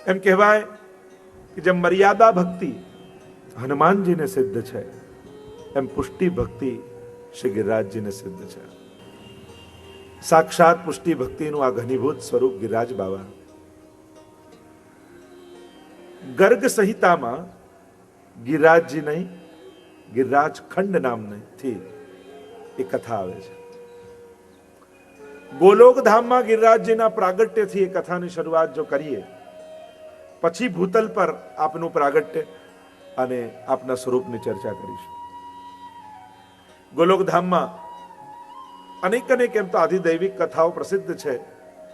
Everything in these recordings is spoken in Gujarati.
એમ કહેવાય કે જેમ મર્યાદા ભક્તિ હનુમાનજીને સિદ્ધ છે, એમ પુષ્ટિ ભક્તિ શ્રી ગિરિરાજજીને સિદ્ધ છે. સાક્ષાત પુષ્ટિ ભક્તિનું આ ઘનીભૂત સ્વરૂપ ગિરિરાજ બાબા. ગર્ગ સંહિતામાં ગિરિરાજજી નહીં, ગિરિરાજ ખંડ નામથી એ કથા આવે છે. ગોલોક ધામમાં ગિરિરાજજીના પ્રાગટ્યથી એ કથાની શરૂઆત જો કરીએ, પછી ભૂતલ પર આપનું પ્રાગટ્ય અને આપના સ્વરૂપની ચર્ચા કરીશું. ગોલોક ધામમાં અનેક એમ તો આધિદૈવિક કથાઓ પ્રસિદ્ધ છે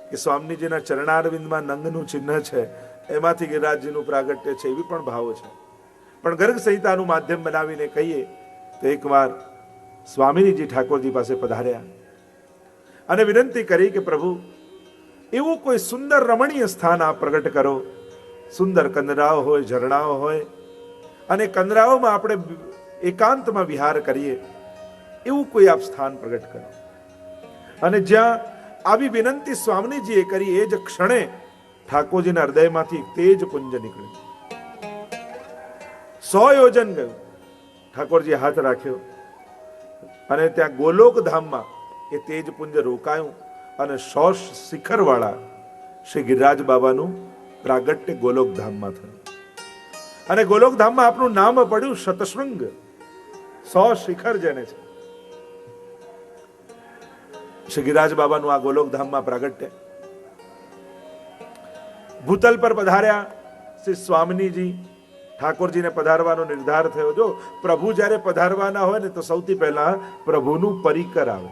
કે સ્વામીજીના ચરણારવિંદમાં નંગનું ચિહ્ન છે, એમાંથી ગિરિરાજજીનું પ્રાગટ્ય છે, એવી પણ ભાવો છે. પણ ગર્ગ સંહિતાનું માધ્યમ બનાવીને કહીએ તો એકવાર સ્વામીજી ઠાકોરજી પાસે પધાર્યા અને વિનંતી કરી કે પ્રભુ, એવું કોઈ સુંદર રમણીય સ્થાન આપ પ્રગટ કરો. સુંદર કંદરાઓ હોય, ઝરણાઓ હોય, અને કંદરાઓમાં આપણે એકાંતમાં વિહાર કરીએ, એવું કોઈ આપ સ્થાન પ્રગટ કરો. અને જ્યાં આવી વિનંતી સ્વામીજીએ કરી, એ જ ક્ષણે ઠાકોરજીના હૃદયમાંથી તેજ પુંજ નીકળ્યું. 100 યોજન ગયું. ઠાકોરજી હાથ રાખ્યો અને ત્યાં ગોલોક ધામમાં એ તેજ પુંજ રોકાયું અને 100 શિખર વાળા શ્રી ગિરિરાજ બાબાનું પ્રાગટ્ય ગોલોક ધામમાં થયું. અને ગોલોક ધામમાં આપનું નામ પડ્યું શતશૃંગ, 100 શિખર જેને છે. શ્રી ગિરિરાજ બાબાનું આ ગોલોક ધામમાં પ્રાગટ્ય. ભૂતલ પર પધાર્યા શ્રી સ્વામીજી. ઠાકોરજીને પધારવાનો નિર્ધાર થયો. જો પ્રભુ જ્યારે પધારવાના હોય ને તો સૌથી પહેલા પ્રભુનું પરિકર આવે.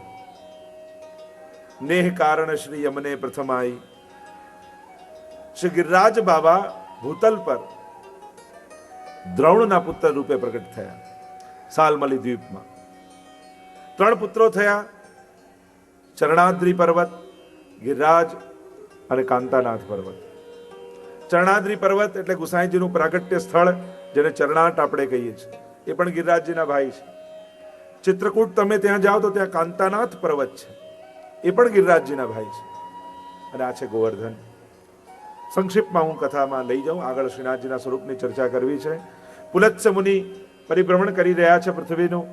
નેહ કારણ શ્રી યમને પ્રથમાઈ. શ્રી ગિરિરાજ બાબા ભૂતલ પર દ્રોણના પુત્ર રૂપે પ્રગટ થયા. સાલમલી દ્વીપમાં 3 પુત્રો થયા, ચરણાદ્રી પર્વત, ગિરિરાજ અને કાંતાનાથ પર્વત. ચરણાદ્રી પર્વત એટલે ગુસાઈજીનું પ્રાગટ્ય સ્થળ, જેને ચરણાટ આપણે કહીએ છીએ, એ પણ ગિરિરાજજીના ભાઈ છે. ચિત્રકૂટ તમે ત્યાં જાઓ તો ત્યાં કાંતાનાથ પર્વત છે, એ પણ ગિરિરાજજીના ભાઈ છે. અને આ છે ગોવર્ધન. સંક્ષિપ્તમાં હું કથામાં લઈ જાઉં, આગળ શ્રીનાથજીના સ્વરૂપની ચર્ચા કરવી છે. પુલત્સ્ય મુનિ પરિભ્રમણ કરી રહ્યા છે પૃથ્વીનું,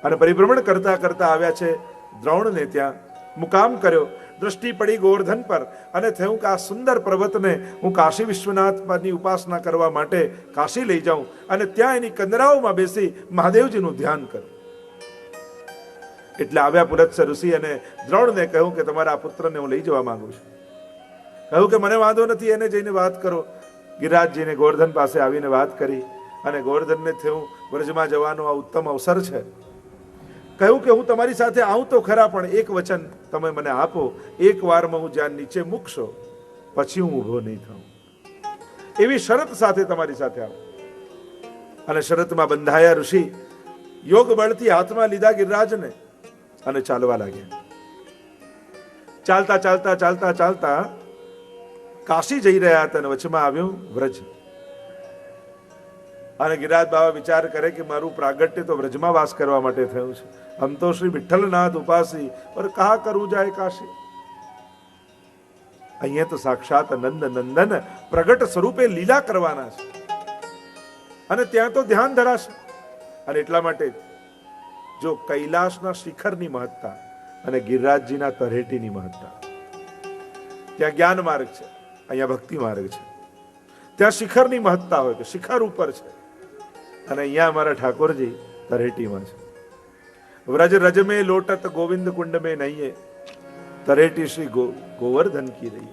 અને પરિભ્રમણ કરતા કરતા આવ્યા છે દ્રોણને ત્યાં મુકામ કર્યો. દ્રષ્ટિ પડી ગોવર્ધન પર અને થયું કે આ સુંદર પર્વતને હું કાશી વિશ્વનાથની ઉપાસના કરવા માટે કાશી લઈ જાઉં અને ત્યાં એની કંદરાઓમાં બેસી મહાદેવજીનું ધ્યાન કરું. એટલે આવ્યા પુલત્સ્ય ઋષિ અને દ્રોણને કહ્યું કે તમારા પુત્રને હું લઈ જવા માંગુ છું. કહ્યું કે મને વાંધો નથી, એને જઈને વાત કરો. ગિરિરાજજીને ગોવર્ધન પાસે આવીને વાત કરી અને ગોવર્ધનને થયું વ્રજમાં જવાનો આ ઉત્તમ અવસર છે. કહ્યું કે હું તમારી સાથે આવું તો ખરા, પણ એક વચન તમે મને આપો, એક વારમાં હું જ્યાં નીચે મૂકશો પછી હું ઊભો નહીં થાઉં, એવી શરત સાથે તમારી સાથે આવું. અને શરતમાં બંધાયા ઋષિ. યોગ બળથી હાથમાં લીધા ગિરિરાજને અને ચાલવા લાગ્યા. ચાલતા ચાલતા ચાલતા ચાલતા કાશી જઈ રહ્યા હતા અને વચમાં આવ્યું વ્રજ. અને ગિરિરાજ બાબા વિચાર કરે કે મારું પ્રાગટ્ય તો વ્રજમાં વાસ કરવા માટે થયું છે. હમ તો શ્રી વિઠ્ઠલનાથ ઉપાસી પર કહા કરું જાય કાશી. અહીંયા તો સાક્ષાત નંદ નંદન પ્રગટ સ્વરૂપે લીલા કરવાના છે અને ત્યાં તો ધ્યાન ધરાશે. અને એટલા માટે જો કૈલાસના શિખરની મહત્તા અને ગિરિરાજજીના તળેટીની મહત્તા, ત્યાં જ્ઞાન માર્ગ છે, અહીંયા ભક્તિ માર્ગ છે. ત્યાં શિખરની મહત્તા હોય કે શિખર ઉપર છે, અને અહીંયા અમારા ઠાકોરજી તળેટીમાં છે. વ્રજ રજ में लोटत गोविंद कुंड में नहीं, તળેટી શ્રી ગોવર્ધન કી રહી.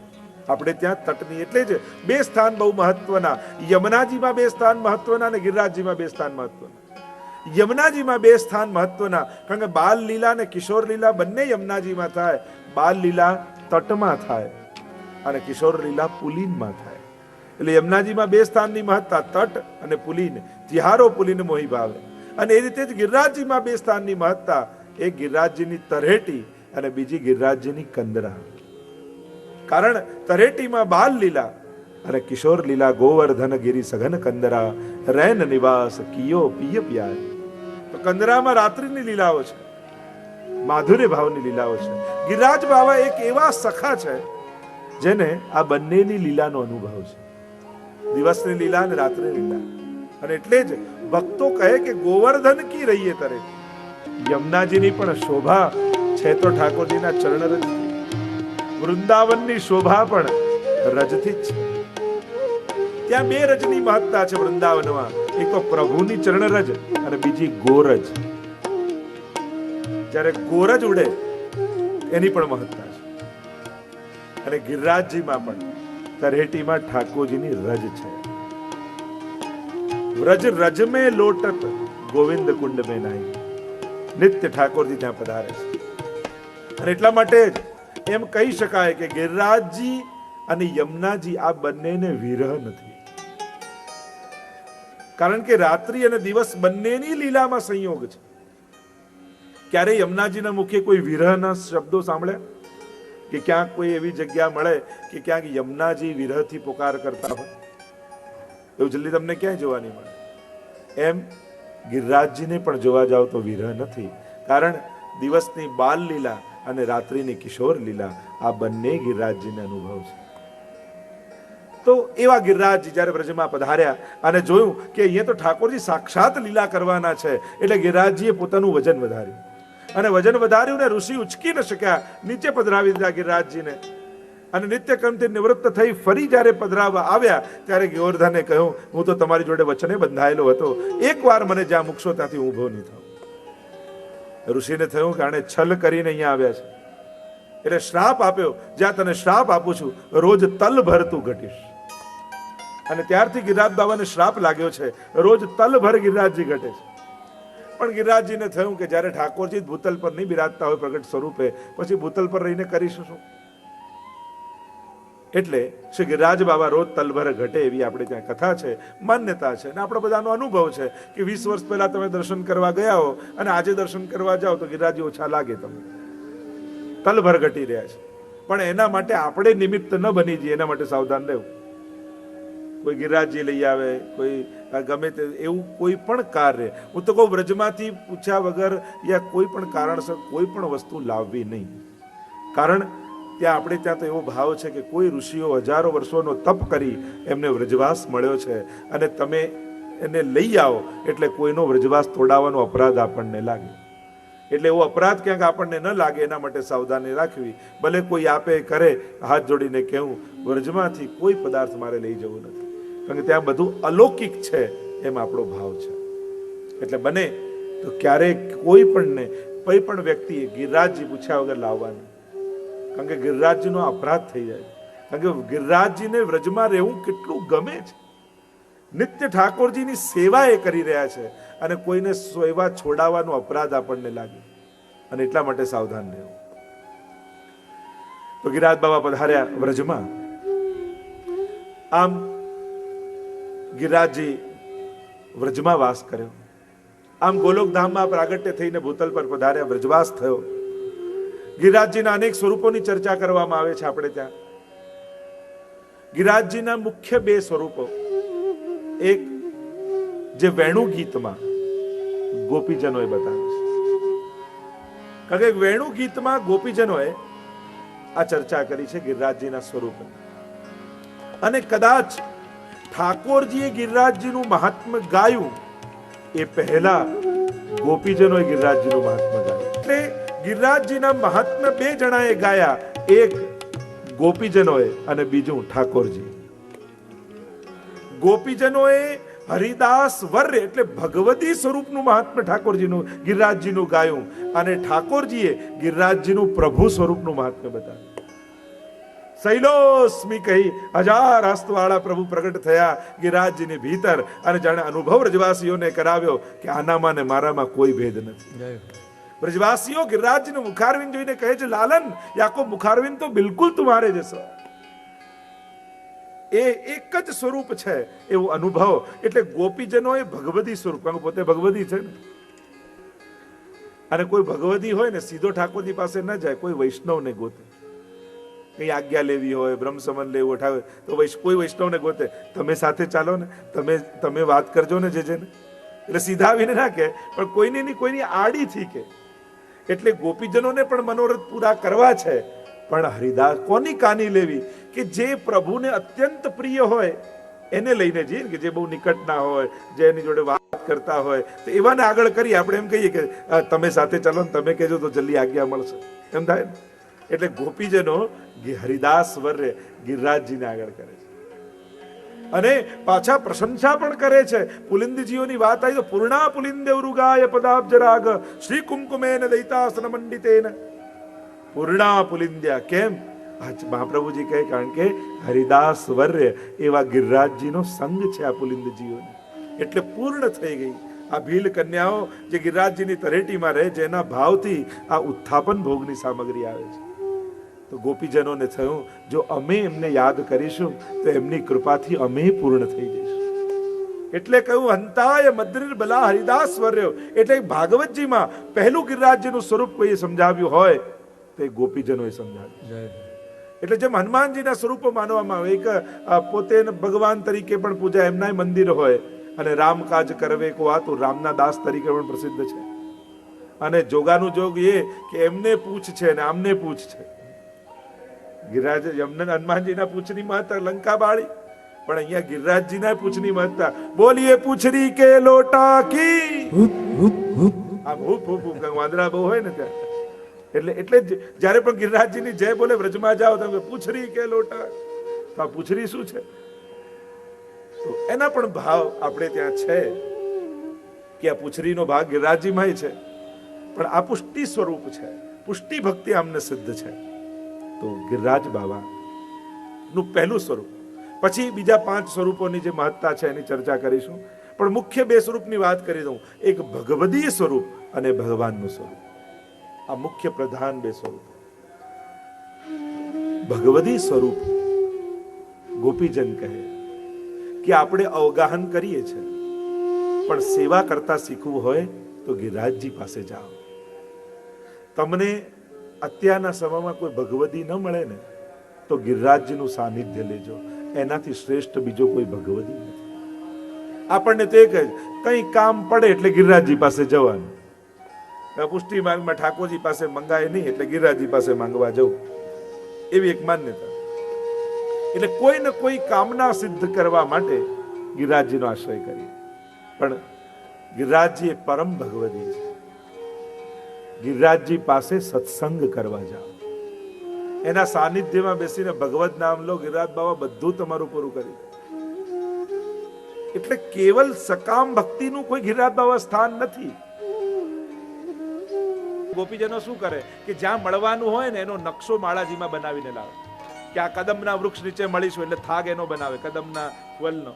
આપણે ત્યાં તટની, એટલે જ 2 સ્થાન બહુ મહત્વના. યમુનાજીમાં 2 સ્થાન મહત્વના અને ગિરિરાજજીમાં 2 સ્થાન મહત્વના. યમુનાજીમાં 2 સ્થાન મહત્વના, કારણ કે બાલ લીલા અને કિશોર લીલા બંને યમુનાજીમાં થાય. બાલ લીલા તટમાં થાય અને કિશોર લીલા પુલીનમાં થાય. એટલે યમુનાજીમાં 2 સ્થાનની મહત્તા, તટ અને પુલીન. તિહારો પુલીન મોહી ભાવે. અને એ રીતે જ ગિરિરાજજીમાં 2 સ્થાનની મહત્તા, એક ગિરિરાજજીની તળેટી અને બીજી ગિરિરાજજીની કંદરા. કારણ તળેટીમાં બાલ લીલા અને કિશોર લીલા. ગોવર્ધન ગિરી સઘન કંદરા, રૈન નિવાસ કિયો પિય પ્યાર. તો કંદરામાં રાત્રિની લીલાઓ છે, માધુર્ય ભાવની લીલાઓ છે. ગિરિરાજ બાબા એક એવા સખા છે જેને આ બંનેની લીલાનો અનુભવ છે. દિવસની લીલા અને રાત્રિની લીલા. અને એટલે જ ભક્તો કહે કે ગોવર્ધન કી રહીએ તરે. યમુનાજીની પણ શોભા છે તો ઠાકોરજીના ચરણ રજ. વૃંદાવનની શોભા પણ રજથી જ છે. ત્યાં બે રજની મહત્તા છે વૃંદાવનમાં. એક તો પ્રભુની ચરણ રજ અને બીજી ગોરજ. જ્યારે ગોરજ ઉડે એની પણ મહત્તા છે. અને ગિરિરાજજીમાં પણ તરેટીમાં ઠાકોરજીની રજ છે. વ્રજ રજ में लोटत ગોવિંદ કુંડ में નાઈ. નિત્ય ઠાકોરજી ત્યાં પધારે છે. અને એટલા માટે જ એમ કહી શકાય કે ગિરિરાજજી અને યમુનાજી આ બંનેને વિરહ નથી. કારણ કે રાત્રિ અને દિવસ બંનેની લીલામાં સંયોગ છે. ક્યારે યમુનાજીના મુખે કોઈ વિરહના શબ્દો સાંભળ્યા? કે ક્યાંક કોઈ એવી જગ્યા મળે કે ક્યાંક યમુનાજી વિરહથી પુકાર કરતા હોય? એવું જલ્દી તમને ક્યાંય જોવા નહીં મળે. એમ ગિરિરાજજીને પણ જોવા જાવ તો વિરહ નથી. કારણ દિવસની બાલ લીલા અને રાત્રિની કિશોર લીલા આ બંને ગિરિરાજજીને અનુભવ છે. તો એવા ગિરિરાજજી જ્યારે બ્રજમાં પધાર્યા અને જોયું કે અહીંયા તો ઠાકોરજી સાક્ષાત લીલા કરવાના છે, એટલે ગિરિરાજજીએ પોતાનું વજન વધાર્યું. અને વજન વધાર્યું ને ઋષિ ઉચકી ન શક્યા, નીચે પધરાવી દીધા ગિરિરાજજીને. અને નિત્યક્રમથી નિવૃત્ત થઈ ફરી જ્યારે પધરાવવા આવ્યા ત્યારે ગોવર્ધને કહ્યું, હું તો તમારી જોડે વચને બંધાયેલો હતો, એકવાર મને જ્યાં મૂકશો ત્યાંથી હું ઊભો નહીં થાઉં. ઋષિને થયું કે આણે છલ કરીને અહીંયા આવ્યા છે, એટલે શ્રાપ આપ્યો, જ્યાં તને શ્રાપ આપું છું રોજ તલ ભર તું ઘટીશ. અને ત્યારથી ગિરિરાજ બાબાને શ્રાપ લાગ્યો છે, રોજ તલ ભર ગિરિરાજજી ઘટે છે. પણ ગિરિરાજજીને થયું કે જ્યારે ઠાકોરજી ભૂતલ પર નહીં બિરાજતા હોય પ્રગટ સ્વરૂપે, પછી ભૂતલ પર રહીને કરીશું શું? એટલે શ્રી ગિરિરાજ બાબા રોજ તલભર ઘટે એવી આપણે ત્યાં કથા છે, માન્યતા છે. અને આપણો બધાનો અનુભવ છે કે 20 વર્ષ પહેલા તમે દર્શન કરવા ગયા હો અને આજે દર્શન કરવા જાઓ તો ગિરિરાજી ઓછા લાગે, તમને તલભર ઘટી રહ્યા છે. પણ એના માટે આપણે નિમિત્ત ન બની જઈએ, એના માટે સાવધાન રહેવું. કોઈ ગિરિરાજજી લઈ આવે, કોઈ ગમે તે એવું કોઈ પણ કાર્ય, હું તો કહું વ્રજમાંથી પૂછ્યા વગર યા કોઈ પણ કારણસર કોઈ પણ વસ્તુ લાવવી નહીં. કારણ ત્યાં આપણે ત્યાં તો એવો ભાવ છે કે કોઈ ઋષિઓ હજારો વર્ષોનો તપ કરી એમને વ્રજવાસ મળ્યો છે, અને તમે એને લઈ આવો એટલે કોઈનો વ્રજવાસ તોડાવવાનો અપરાધ આપણને લાગે. એટલે એવો અપરાધ ક્યાંક આપણને ન લાગે એના માટે સાવધાની રાખવી. ભલે કોઈ આપે કરે, હાથ જોડીને કહેવું વ્રજમાંથી કોઈ પદાર્થ મારે લઈ જવું નથી, કારણ કે ત્યાં બધું અલૌકિક છે એમ આપણો ભાવ છે. એટલે બને તો ક્યારેક કોઈ પણ વ્યક્તિએ ગિરિરાજજી પૂછ્યા વગર લાવવાનું, કારણ કે ગિરિરાજજીનો અપરાધ થઈ જાય. કારણ કે ગિરિરાજજીને વ્રજમાં રહેવું કેટલું ગમે છે. નિત્ય ઠાકોરજીની સેવા એ કરી રહ્યા છે, અને કોઈને સેવા છોડાવવાનો અપરાધ આપણને લાગે, અને એટલા માટે સાવધાન રહેવું. તો ગિરિરાજ બાબા પધાર્યા વ્રજમાં. આમ ગિરિરાજજી વ્રજમાં વાસ કર્યો. આમ ગોલોકધામમાં પ્રાગટ્ય થઈને ભૂતલ પર પધાર્યા, વ્રજવાસ થયો. ગિરિરાજજીના અનેક સ્વરૂપોની ચર્ચા કરવામાં આવે છે આપણે ત્યાં. ગિરિરાજજીના મુખ્ય બે સ્વરૂપો, એક જે વેણુ ગીતમાં ગોપીજનોએ બતાવ્યું છે, કારણ કે વેણુ ગીતમાં ગોપીજનોએ આ ચર્ચા કરી છે ગિરિરાજજીના સ્વરૂપ. અને કદાચ ઠાકોરજીએ ગિરિરાજજીનું મહાત્મ્ય ગાયું એ પહેલા ગોપીજનોએ ગિરિરાજજીનું મહાત્મ્ય ગાયું. એટલે ગિરિરાજજીના મહાત્મ્ય બે જણાએ ગાયા, એક ગોપીજનોએ અને બીજું ઠાકોરજી. ગોપીજનોએ હરિદાસ વર્ય એટલે ભગવતી સ્વરૂપનું મહાત્મ્ય ઠાકોરજીનું ગિરિરાજજીનું ગાયું, અને ઠાકોરજીએ ગિરિરાજજીનું પ્રભુ સ્વરૂપનું મહાત્મ્ય બતાવ્યું. શૈલોસ્મી કહી 1000 હસ્તવાળા પ્રભુ પ્રગટ થયા ગિરિરાજજીની ભીતર, અને જાણે અનુભવ વ્રજવાસીઓને કરાવ્યો કે આનામાં ને મારામાં કોઈ ભેદ નથી. વ્રજવાસીઓ ગિરિરાજજીનું મુખારવિંદ જોઈને કહે છે, લાલન યાકો મુખારવિંદ તો બિલકુલ તુમ્હારે જૈસો. એ એક જ સ્વરૂપ છે એવો અનુભવ. એટલે ગોપીજનો એ ભગવતી સ્વરૂપ, કારણ પોતે ભગવતી છે ને. અને કોઈ ભગવતી હોય ને સીધો ઠાકોરજી પાસે ન જાય, કોઈ વૈષ્ણવને ગોતે. કઈ આજ્ઞા લેવી હોય, બ્રહ્મસમન લેવું હોય તો કોઈ વૈષ્ણવને ગોતે, તમે સાથે ચાલો ને, તમે વાત કરજો ને જે જેને. એટલે સીધા આવીને ના કે, પણ કોઈની આડીથી કે. એટલે ગોપીજનોને પણ મનોરથ પૂરા કરવા છે, પણ હરિદાસ કોની કાની લેવી કે જે પ્રભુને અત્યંત પ્રિય હોય એને લઈને જઈએ કે જે બહુ નિકટના હોય, જે એની જોડે વાત કરતા હોય, તો એવાને આગળ કરી આપણે એમ કહીએ કે તમે સાથે ચાલો ને તમે કહેજો તો જલ્દી આજ્ઞા મળશે, એમ થાય ને. એટલે ગોપીજનો હરિદાસ વર્ય ગિરિરાજજીને આગળ કરે છે અને પાછા પ્રશંસા પણ કરે છે. પુલિંદજીઓની વાત આવી તો પૂર્ણા પુલિંદેવ રુગાય પદાબ્જરાગ શ્રી કુમકુમેન દૈતાસન મંડિતેન. પૂર્ણા પુલિંદ્યા કેમ? મહાપ્રભુજી કહે કારણ કે હરિદાસ વર્ય એવા ગિરિરાજજીનો સંગ છે આ પુલિંદજીઓને, એટલે પૂર્ણ થઈ ગઈ. આ ભીલ કન્યાઓ જે ગિરિરાજજીની તરેટીમાં રહે, જેના ભાવથી આ ઉત્થાપન ભોગની સામગ્રી આવે છે. તો ગોપીજનોને થયું જો અમે એમને યાદ કરીશું તો એમની કૃપાથી અમે પૂર્ણ થઈ જઈશું. એટલે કહ્યું હંતાય મદ્રિર બલા હરિદાસ વર્યો. એટલે ભાગવતજીમાં પહેલું ગિરિરાજજીનું સ્વરૂપ કોઈએ સમજાવ્યું હોય તે ગોપીજનોએ સમજાવ્યું. એટલે જેમ હનુમાનજીના સ્વરૂપો માનવામાં આવે, એક પોતે ભગવાન તરીકે પણ પૂજા, એમના મંદિર હોય, અને રામ કાજ કરવે કો આ તો રામના દાસ તરીકે પણ પ્રસિદ્ધ છે. અને જોગાનું જોગ એ કે એમને પૂછ છે અને આમને પૂછ છે. ગિરિરાજ હનુમાનજીના પૂછની મહત્તા લંકા બાળી, પણ અહીંયા ગિરિરાજજીના પૂછની મહત્તા બોલીએ પૂછરી કે લોટા કી. આમ હુપ હુપ હુપ વાંદરા બહુ હોય ને ત્યાં, એટલે જ્યારે પણ ગિરિરાજજીની જય બોલે વ્રજમાં જાઓ તમે પૂછરી કે લોટા, તો આ પૂછરી શું છે? તો એના પણ ભાવ આપણે ત્યાં છે કે આ પૂછરીનો ભાગ ગિરિરાજજીમાં છે, પણ આ પુષ્ટિ સ્વરૂપ છે, પુષ્ટિ ભક્તિ આમને સિદ્ધ છે. તો ગિરિરાજ બાબા નું પહેલું સ્વરૂપ, પછી બીજા 5 સ્વરૂપોની જે મહત્તા છે એની ચર્ચા કરીશું, પણ મુખ્ય 2 સ્વરૂપની વાત કરી દઉં. એક ભગવદીય સ્વરૂપ અને ભગવાનનું સ્વરૂપ. આ મુખ્ય પ્રધાન 2 સ્વરૂપ. ભગવદી સ્વરૂપ ગોપીજન કહે કે આપણે અવગાહન કરીએ છીએ, પણ સેવા કરતા શીખવું હોય તો ગિરિરાજજી પાસે જાઓ. તમને અત્યારના સમયમાં કોઈ ભગવદી ન મળે ને તો ગિરિરાજજીનું સાનિધ્ય લેજો, એનાથી શ્રેષ્ઠ બીજો કોઈ ભગવદી નથી. આપણને તો એક જ કઈ કામ પડે એટલે ગિરિરાજજી પાસે જવાનું. પુષ્ટિ માર્ગમાં ઠાકોરજી પાસે મંગાય નહીં એટલે ગિરિરાજજી પાસે માંગવા જવું, એવી એક માન્યતા. એટલે કોઈ ને કોઈ કામના સિદ્ધ કરવા માટે ગિરિરાજજીનો આશ્રય કરીએ. પણ ગિરિરાજજી એ પરમ ભગવદી છે. ગિરિરાજજી પાસે સત્સંગ કરવા જાઓ, એના સાનિધ્યમાં બેસીને ભગવત નામ લો, ગિરિરાજ બાબા બધું તમારું પૂરું કરી. એટલે કેવલ સકામ ભક્તિનું કોઈ ગિરિરાજ બાબા સ્થાન નથી. ગોપીજનો શું કરે કે જ્યાં મળવાનું હોય ને એનો નકશો માળાજીમાં બનાવીને લાવે, કે આ કદમના વૃક્ષ નીચે મળીશું, એટલે થાગ એનો બનાવે કદમના ફૂલનો.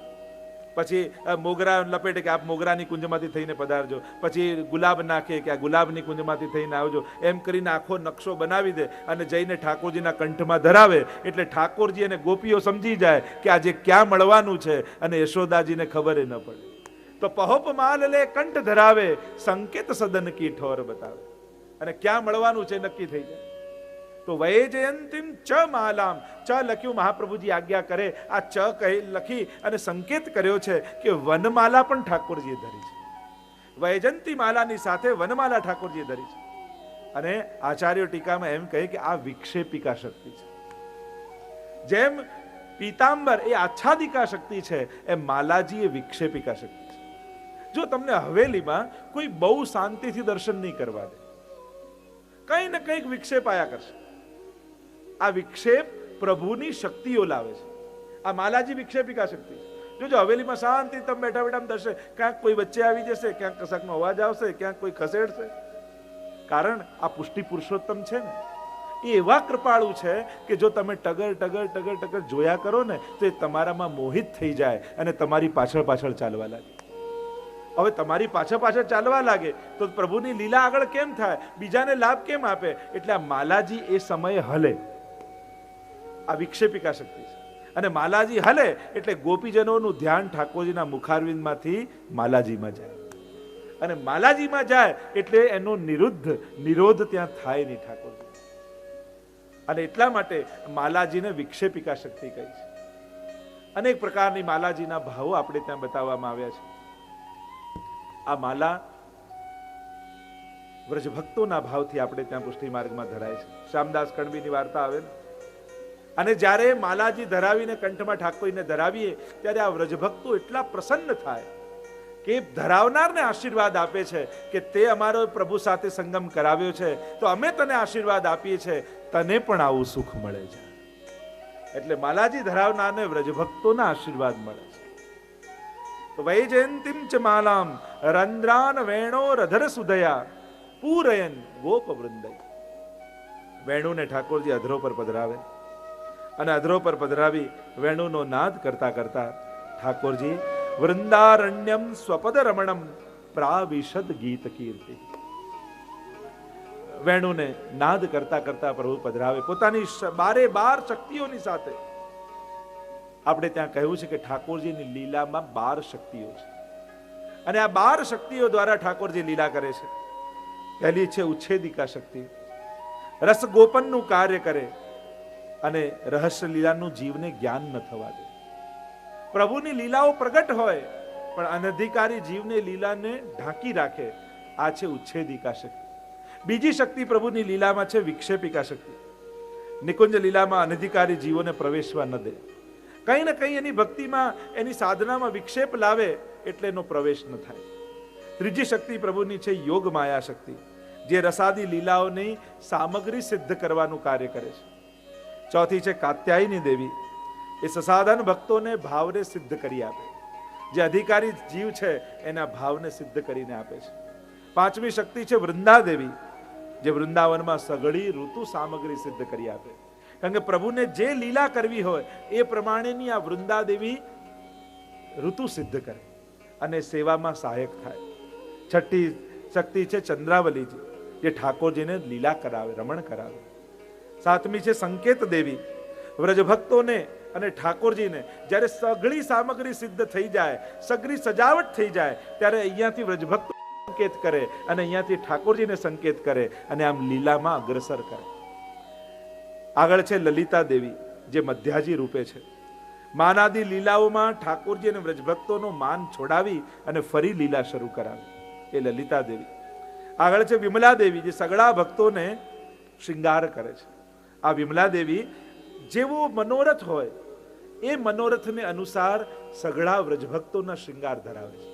પછી મોગરા લપેટે કે આપ મોગરાની કુંજમાંથી થઈને પધારજો, પછી ગુલાબ નાખે કે આ ગુલાબની કુંજમાંથી થઈને આવજો, એમ કરીને આખો નકશો બનાવી દે અને જઈને ઠાકોરજીના કંઠમાં ધરાવે. એટલે ઠાકોરજી અને ગોપીઓ સમજી જાય કે આજે ક્યાં મળવાનું છે, અને યશોદાજીને ખબર ન પડે. તો પહોપ માલ લે કંઠ ધરાવે, સંકેત સદન કી ઠોર બતાવે. અને ક્યાં મળવાનું છે નક્કી થઈ જાય. તો વૈજયંતીમ ચ માલામ, ચ લખ્યું મહાપ્રભુજી આજ્ઞા કરે, આ ચ કહી લખી અને સંકેત કર્યો છે કે વનમાલા પણ ઠાકોરજીએ ધરી છે. વૈજયંતી માલાની સાથે વનમાલા ઠાકોરજીએ ધરી છે. અને આચાર્યો ટીકામાં એમ કહે કે આ વિક્ષેપિકા શક્તિ છે. જેમ પીતાંબર એ આચ્છાદિકા શક્તિ છે, એમ માલાજી એ વિક્ષેપિકા શક્તિ છે. જો તમને હવેલીમાં કોઈ બહુ શાંતિથી દર્શન નહીં કરવા દે, કઈ ને કઈક વિક્ષેપ આયા કરશે. આ વિક્ષેપ પ્રભુની શક્તિઓ લાવે છે. આ માલાજી વિક્ષેપિકા શક્તિ છે. જો હવેલીમાં શાંતિ તમે બેઠા બેઠા દર્શન, ક્યાંક કોઈ વચ્ચે આવી જશે, ક્યાંક કશાકનો અવાજ આવશે, ક્યાંક કોઈ ખસેડશે. કારણ આ પુષ્ટિ પુરુષોત્તમ છે ને, એ એવા કૃપાળુ છે કે જો તમે ટગર ટગર ટગર ટગર જોયા કરો ને તો એ તમારામાં મોહિત થઈ જાય અને તમારી પાછળ પાછળ ચાલવા લાગે. હવે તમારી પાછળ પાછળ ચાલવા લાગે તો પ્રભુની લીલા આગળ કેમ થાય, બીજાને લાભ કેમ આપે? એટલે આ માલાજી એ સમયે હલે. આ વિક્ષેપિકા શક્તિ છે. અને માલાજી હલે એટલે ગોપીજનોનું ધ્યાન ઠાકોરજીના મુખારવિંદમાંથી માલાજીમાં જાય, અને માલાજીમાં જાય એટલે એનો નિરોધ ત્યાં થાય નહીં ઠાકોરજી. અને એટલા માટે માલાજીને વિક્ષેપિકા શક્તિ કહી છે. અનેક પ્રકારની માલાજીના ભાવો આપણે ત્યાં બતાવવામાં આવ્યા છે. આ માલા વ્રજભક્તોના ભાવથી આપણે ત્યાં પુષ્ટિ માર્ગમાં ધરાય છે. શ્યામદાસ કણબીની વાર્તા આવે ને, અને જ્યારે માલાજી ધરાવીને કંઠમાં ઠાકોરીને ધરાવીએ ત્યારે આ વ્રજભક્તો એટલા પ્રસન્ન થાય કે ધરાવનારને આશીર્વાદ આપે છે કે તે અમારો પ્રભુ સાથે સંગમ કરાવ્યો છે, તો અમે તને આશીર્વાદ આપીએ છીએ, તને પણ આવું સુખ મળે છે. એટલે માલાજી ધરાવનારને વ્રજભક્તોના આશીર્વાદ મળે છે. તો વૈજયંતીમ ચ માલામ રંદ્રાન વેણો રધર સુધયા પૂરયન ગોપ વૃંદય. વેણુને ઠાકોરજી અધરો પર પધરાવે અને અધરો પર પધરાવી વેણુનો નાદ કરતા કરતા ઠાકોરજી વૃંદારણ્યમ સ્વપદ રમણમ પ્રાવિશદ ગીત કીર્તિ. વેણુને નાદ કરતા કરતા પ્રભુ પધરાવે પોતાની 12 શક્તિઓની સાથે. આપણે ત્યાં કહ્યું છે કે ઠાકોરજીની લીલામાં 12 શક્તિઓ છે અને આ 12 શક્તિઓ દ્વારા ઠાકોરજી લીલા કરે છે. પહેલી છે ઉચ્છેદિકા શક્તિ, રસગોપનનું કાર્ય કરે અને રહસ્ય લીલાનું જીવને જ્ઞાન ન થવા દે. પ્રભુની લીલાઓ પ્રગટ હોય પણ અનધિકારી જીવને લીલાને ઢાંકી રાખે. આ છે ઉચ્છેદિકા શક્તિ. બીજી શક્તિ પ્રભુની લીલામાં છે વિક્ષેપિકા શક્તિ. નિકુંજ લીલામાં અનધિકારી જીવોને પ્રવેશવા ન દે. કંઈ ને કંઈ એની ભક્તિમાં એની સાધનામાં વિક્ષેપ લાવે એટલે એનો પ્રવેશ ન થાય. ત્રીજી શક્તિ પ્રભુની છે યોગ માયા શક્તિ, જે રસાદી લીલાઓની સામગ્રી સિદ્ધ કરવાનું કાર્ય કરે છે. ચોથી છે કાત્યાયની દેવી, એ સસાધન ભક્તોને ભાવને સિદ્ધ કરી આપે. જે અધિકારી જીવ છે એના ભાવને સિદ્ધ કરીને આપે છે. પાંચમી શક્તિ છે વૃંદા દેવી, જે વૃંદાવનમાં સઘળી ઋતુ સામગ્રી સિદ્ધ કરી આપે. કારણ કે પ્રભુને જે લીલા કરવી હોય એ પ્રમાણેની આ વૃંદા દેવી ઋતુ સિદ્ધ કરે અને સેવામાં સહાયક થાય. છઠ્ઠી શક્તિ છે ચંદ્રાવલીજી, જે ઠાકોરજીને લીલા કરાવે, રમણ કરાવે. સાતમી છે સંકેત દેવી, વ્રજભક્તોને અને ઠાકોરજીને જ્યારે સઘળી સામગ્રી સિદ્ધ થઈ જાય, સઘળી સજાવટ થઈ જાય ત્યારે અહીંયાથી વ્રજભક્તો સંકેત કરે અને અહીંયાથી ઠાકોરજીને સંકેત કરે અને આમ લીલામાં અગ્રસર કરે. આગળ છે લલિતા દેવી, જે મધ્યાજી રૂપે છે. માનાદી લીલાઓમાં ઠાકોરજી અને વ્રજભક્તોનો માન છોડાવી અને ફરી લીલા શરૂ કરાવે, એ લલિતા દેવી. આગળ છે વિમલા દેવી, જે સગળા ભક્તોને શૃંગાર કરે છે. આ વિમલા દેવી જેવો મનોરથ હોય એ મનોરથને અનુસાર સગળા વ્રજભક્તોના શૃંગાર ધરાવે છે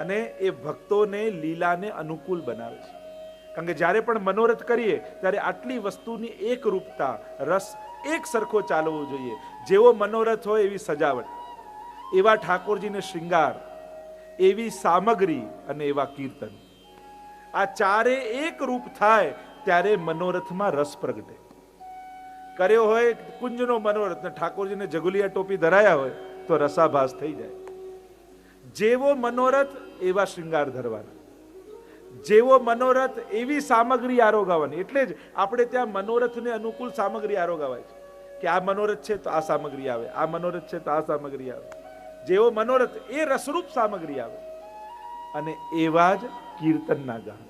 અને એ ભક્તોને લીલાને અનુકૂળ બનાવે છે. કારણ કે જ્યારે પણ મનોરથ કરીએ ત્યારે આટલી વસ્તુની એક રૂપતા, રસ એક સરખો ચાલવો જોઈએ. જેવો મનોરથ હોય એવી સજાવટ, એવા ઠાકોરજીને શૃંગાર, એવી સામગ્રી અને એવા કીર્તન, આ ચારે એક રૂપ થાય ત્યારે મનોરથમાં રસ પ્રગટે. કર્યો હોય કુંજનો મનોરથ ને ઠાકોરજીને જગુલિયા ટોપી ધરાયા હોય તો રસાભાસ થઈ જાય. જેવો મનોરથ એવા શૃંગાર ધરવાના, જેવો મનોરથ એવી સામગ્રી આરોગાવાની. એટલે જ આપણે ત્યાં મનોરથને અનુકૂળ સામગ્રી આરોગાવાય છે કે આ મનોરથ છે તો આ સામગ્રી આવે, આ મનોરથ છે તો આ સામગ્રી આવે. જેવો મનોરથ એ રસરૂપ સામગ્રી આવે અને એવા જ કીર્તનના ગાન.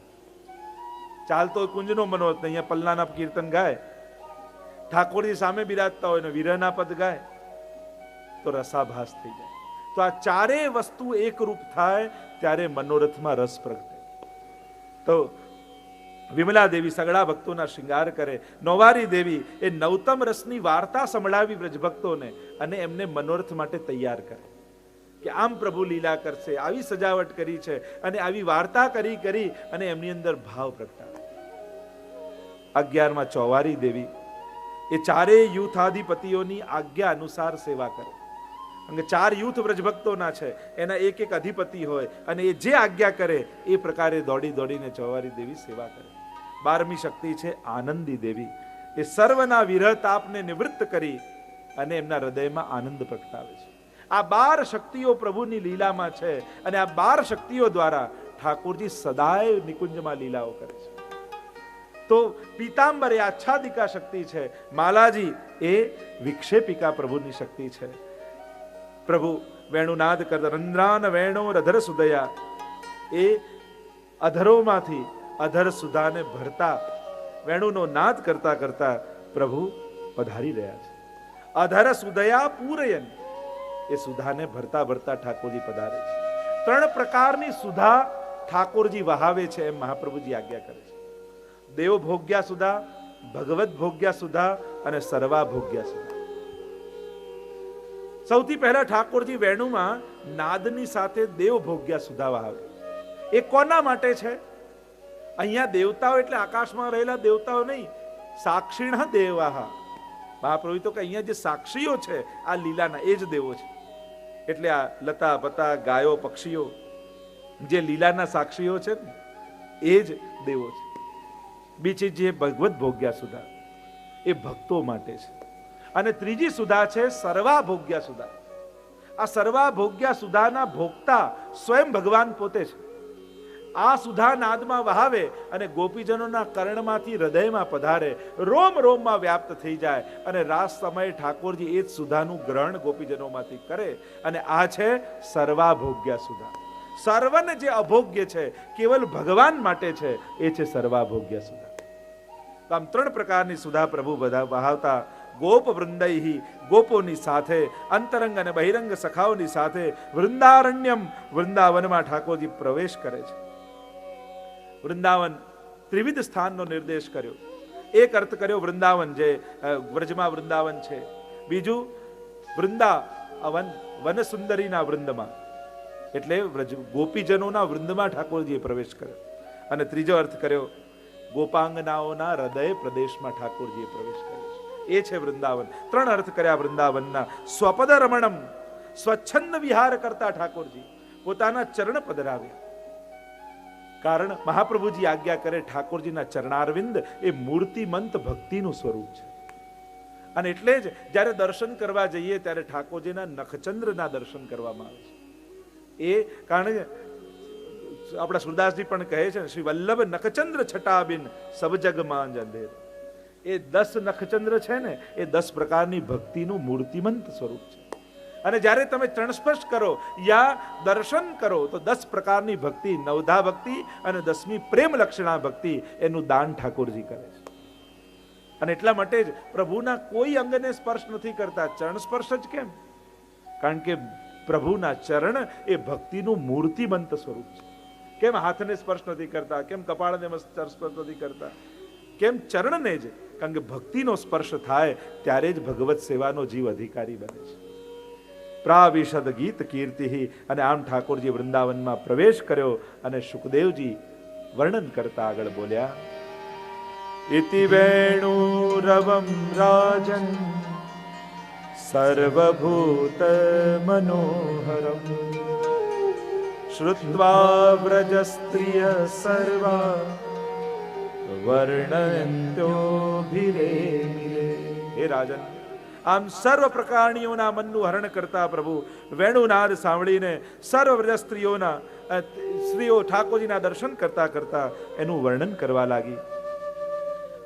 ચાલતો કુંજનો મનોરથ, અહીંયા પલ્લાના કીર્તન ગાય, ઠાકોરજી સામે બિરાજતા હોય ને વિરહના પદ ગાય તો રસાભાસ થઈ જાય. તો આ ચારેય વસ્તુ એક રૂપ થાય ત્યારે મનોરથમાં રસ પ્રગટે. તો વિમલા દેવી સગળા ભક્તોના શૃંગાર કરે. નોવારી દેવી એ નવતમ રસની વાર્તા સંભળાવી વ્રજભક્તોને અને એમને મનોરથ માટે તૈયાર કરે કે આમ પ્રભુ લીલા કરશે, આવી સજાવટ કરી છે અને આવી વાર્તા કરી અને એમની અંદર ભાવ પ્રગટાવે. 11માં ચોવારી દેવી, એ ચારેય યુથાધિપતિઓની આજ્ઞા અનુસાર સેવા કરે. અને 4 યુથ વ્રજભક્તોના છે, એના એક એક અધિપતિ હોય અને એ જે આજ્ઞા કરે એ પ્રકારે દોડી દોડીને ચોવારી દેવી સેવા કરે. 12મી શક્તિ છે આનંદી દેવી, એ સર્વના વિરહ તાપને નિવૃત્ત કરી અને એમના હૃદયમાં આનંદ પ્રગટાવે છે. આ 12 શક્તિઓ પ્રભુની લીલામાં છે અને આ 12 શક્તિઓ દ્વારા ઠાકોરજી સદાય નિકુંજમાં લીલાઓ કરે છે. તો પીતાંબર એ આચ્છાદિકા શક્તિ છે, માલાજી એ વિક્ષેપિકા પ્રભુની શક્તિ છે. પ્રભુ વેણુનાદ કરતા રંદ્રાન વેણો અધર સુદયા, એ અધરોમાંથી અધર સુધાને ભરતા વેણુનો નાદ કરતા કરતા પ્રભુ પધારી રહ્યા છે. અધર સુદયા પૂરયન, એ સુધાને ભરતા ભરતા ઠાકોરજી પધારે છે. 3 પ્રકારની સુધા ઠાકોરજી વહાવે છે એમ મહાપ્રભુજી આજ્ઞા કરે છે. દેવભોગ્યા સુધા, ભગવત ભોગ્યા સુધા અને સર્વા ભોગ્યા સુધા. સૌથી પહેલા ઠાકોરજી વેણુમાં નાદની સાથે દેવ ભોગ્યા સુધા વહાવે. એ કોના માટે છે? અહીંયા દેવતાઓ એટલે આકાશમાં રહેલા દેવતાઓ નહીં, સાક્ષીણ દેવાહ. મહાપ્રભુ તો કે અહીંયા જે સાક્ષીઓ છે આ લીલાના, એ જ દેવો છે. એટલે આ લતા પતા ગાયો પક્ષીઓ જે લીલાના સાક્ષીઓ છે ને એ જ દેવો છે. બીજી જે ભગવત ભોગ્યા સુધા એ ભક્તો માટે છે. અને ત્રીજી સુધા છે સર્વા ભોગ્યા સુધા. આ સર્વા ભોગ્યા સુધાના ભોગતા સ્વયં ભગવાન પોતે છે. આ સુધા નાદમાં વહાવે અને ગોપીજનોના કર્ણમાંથી હૃદયમાં પધારે, રોમ રોમમાં વ્યાપ્ત થઈ જાય અને રાસ સમયે ઠાકોરજી એ જ સુધાનું ગ્રહણ ગોપીજનોમાંથી કરે. અને આ છે સર્વા ભોગ્યા સુધા. સર્વને જે અભોગ્ય છે, કેવલ ભગવાન માટે છે, એ છે સર્વા ભોગ્યા સુધા. તો આમ ત્રણ પ્રકારની સુધા પ્રભુ બધા વહાવતા. ગોપ વૃંદૈહી, ગોપોની સાથે, અંતરંગ અને બહિરંગ સખાઓની સાથે વૃંદારણ્યમ, વૃંદાવનમાં ઠાકોરજી પ્રવેશ કરે છે. વૃંદાવન ત્રિવિધ સ્થાનનો નિર્દેશ કર્યો. એક અર્થ કર્યો વૃંદાવન જે વ્રજમાં વૃંદાવન છે. બીજું વૃંદાવન વન સુંદરીના વૃંદમાં, એટલે ગોપીજનોના વૃંદમાં ઠાકોરજીએ પ્રવેશ કર્યો. અને ત્રીજો અર્થ કર્યો ગોપાંગનાઓના હૃદય પ્રદેશમાં ઠાકોરજીએ પ્રવેશ કર્યો છે. એ છે વૃંદાવન. ત્રણ અર્થ કર્યા વૃંદાવનના. સ્વપદ રમણમ, સ્વચ્છંદ વિહાર કરતા ઠાકોરજી પોતાના ચરણ પધરાવ્યા. કારણ મહાપ્રભુજી આજ્ઞા કરે, ઠાકોરજીના ચરણારવિંદ એ મૂર્તિમંત ભક્તિનું સ્વરૂપ છે. અને એટલે જ જ્યારે દર્શન કરવા જઈએ ત્યારે ઠાકોરજીના નખચંદ્રના દર્શન કરવામાં આવે છે. એ કારણ કે આપણા સુરદાસજી પણ કહે છે, શ્રી વલ્લભ નખચંદ્ર છટાબિન સબ જગમાં અંધેર. એ 10 નખચંદ્ર છે ને, એ 10 પ્રકારની ભક્તિનું મૂર્તિમંત સ્વરૂપ છે. અને જ્યારે તમે ચરણસ્પર્શ કરો યા દર્શન કરો તો 10 પ્રકારની ભક્તિ, નવધા ભક્તિ અને 10મી પ્રેમ લક્ષણા ભક્તિ, એનું દાન ઠાકોરજી કરે છે. અને એટલા માટે જ પ્રભુના કોઈ અંગને સ્પર્શ નથી કરતા. ચરણ સ્પર્શ જ કેમ? કારણ કે પ્રભુના ચરણ એ ભક્તિનું મૂર્તિમંત સ્વરૂપ છે. કેમ હાથને સ્પર્શ નથી કરતા? કેમ કપાળને સ્પર્શ નથી કરતા? કેમ ચરણને જ? કારણ કે ભક્તિનો સ્પર્શ થાય ત્યારે જ ભગવત સેવાનો જીવ અધિકારી બને છે. પ્રાવિશદ ગીત કીર્તિ. અને આમ ઠાકોરજી વૃંદાવનમાં પ્રવેશ કર્યો અને સુખદેવજી વર્ણન કરતા આગળ બોલ્યા, ઇતિ વેણુરવમ રાજન સર્વભૂત મનોહરમ શ્રુત્વા વ્રજસ્ત્રિય સર્વા વર્ણયંત્યોભિરે. હે રાજન, આમ સર્વ પ્રકારણીઓના મનનું હરણ કરતા પ્રભુ વેણુનાદ સાંભળીને સર્વ વ્રજ સ્ત્રીઓ ઠાકોરજીના દર્શન કરતા કરતા એનું વર્ણન કરવા લાગી.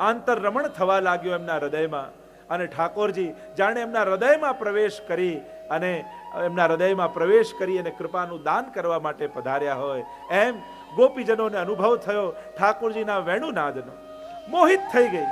આંતરરમણ થવા લાગ્યો એમના હૃદયમાં. અને ઠાકોરજી જાણે એમના હૃદયમાં પ્રવેશ કરી અને કૃપાનું દાન કરવા માટે પધાર્યા હોય એમ ગોપીજનોને અનુભવ થયો ઠાકોરજીના વેણુનાદનો. મોહિત થઈ ગઈ.